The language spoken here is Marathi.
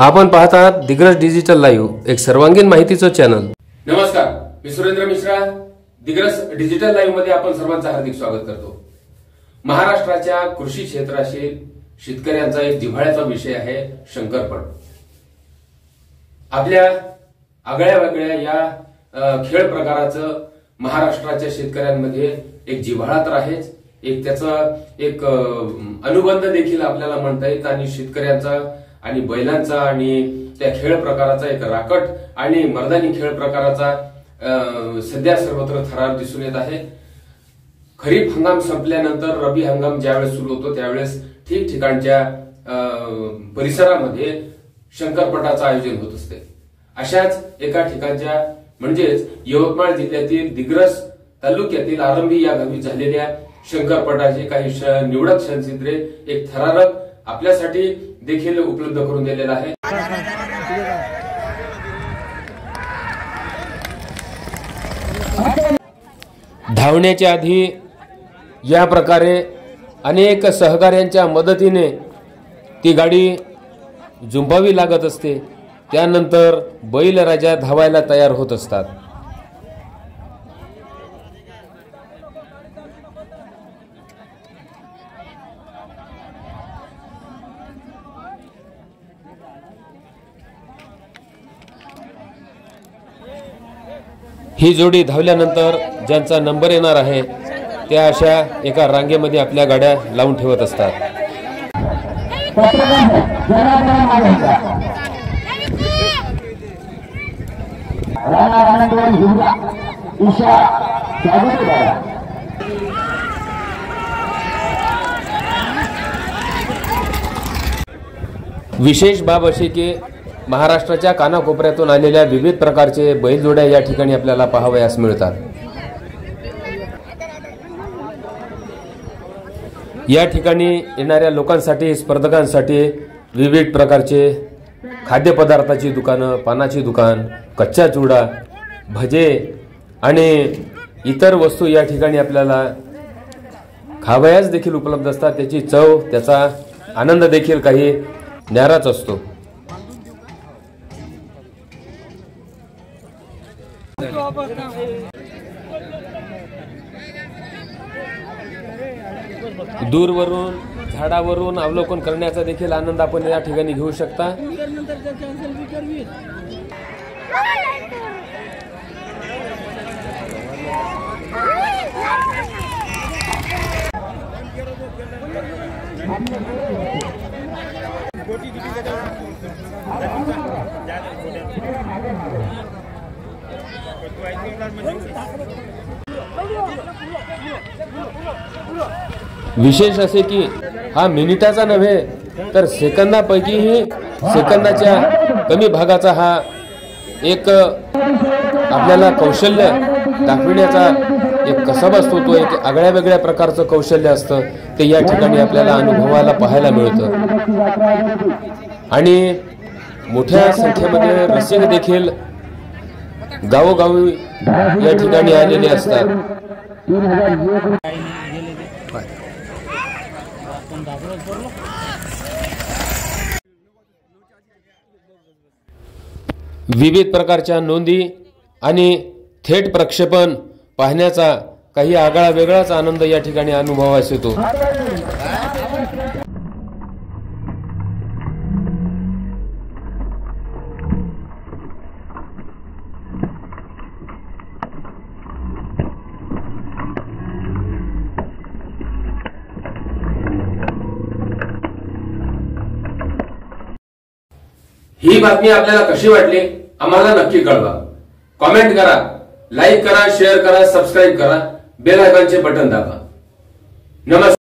आपण पाहतात दिग्रस डिजिटल लाईव्ह, एक सर्वांगीण माहितीचं चॅनल। नमस्कार, मी सुरेंद्र मिश्रा। दिग्रस डिजिटल लाईव्ह मध्ये आपण सर्वांचं हार्दिक स्वागत करतो। महाराष्ट्राच्या कृषी क्षेत्राशी शेतकऱ्यांचा एक जिव्हाळ्याचा विषय आहे शंकरपट। आपल्या आगळ्या वेगळ्या या खेळ प्रकाराचं महाराष्ट्राच्या शेतकऱ्यांमध्ये एक जिव्हाळा तर आहेच, एक त्याचा एक अनुबंध देखील आपल्याला म्हणता येईल आणि शेतकऱ्यांचा आणि बैलांचा आणि त्या खेळ प्रकाराचा एक राकट आणि मर्दानी खेळ प्रकाराचा सध्या सर्वत्र थरार दिसून येत आहे। खरीप हंगाम संपल्यानंतर रब्बी हंगाम ज्यावेळेस सुरू होतो त्यावेळेस ठिकठिकाणच्या परिसरामध्ये शंकरपटाचं आयोजन होत असते। अशाच एका ठिकाणच्या म्हणजेच यवतमाळ जिल्ह्यातील दिग्रस तालुक्यातील आरंभी या गावी झालेल्या शंकरपटाचे काही निवडक क्षणचित्रे एक थरारक आपल्यासाठी देखील उपलब्ध करून दिलेला आहे। धावण्याच्या आधी या प्रकारे अनेक सहकार्यांच्या मदतीने ती गाडी झुंबावी लागत असते। त्यानंतर बैलराजा धावायला तयार होत असतात। ही जोडी धावल्यानंतर ज्यांचा नंबर येणार आहे त्या अशा एका रांगेमध्ये आपल्या गाड्या लावून ठेवत असतात। विशेष बाब अशी की महाराष्ट्राच्या कानाकोपऱ्यातून आलेल्या विविध प्रकारचे बैलजोड्या या ठिकाणी आपल्याला पाहावयास मिळतात। या ठिकाणी येणाऱ्या लोकांसाठी, स्पर्धकांसाठी विविध प्रकारचे खाद्यपदार्थाची दुकानं, पानाची दुकान, कच्चा चुडा, भजे आणि इतर वस्तू या ठिकाणी आपल्याला खावयास देखील उपलब्ध असतात। त्याची चव, त्याचा आनंद देखील काही न्याराच असतो। दूरवरून, झाडावरून अवलोकन करण्याचा देखील आनंद आपण या ठिकाणी घेऊ शकता। विशेष असे की हा मिनिटाचा नव्हे तर सेकंदापैकीही सेकंदाच्या कमी भागाचा हा एक आपल्याला कौशल्य दाखविण्याचा एक कसब असतो। तो एक आगळ्या वेगळ्या प्रकारचं कौशल्य असतं, ते या ठिकाणी आपल्याला अनुभवायला पाहायला मिळतं। आणि मोठ्या संख्येमध्ये रसिक देखील गावोगावी या ठिकाणी आलेले असतात। विविध प्रकारच्या नोंदी आणि थेट प्रक्षेपण पाहण्याचा काही आगळा वेगळाच आनंद या ठिकाणी अनुभवास येतो। ही बातमी आपल्याला कशी वाटली आम्हाला नक्की कळवा। कमेंट करा, लाईक करा, शेअर करा, सबस्क्राईब करा, बेल आयकॉनचे बटन दाबा। नमस्कार।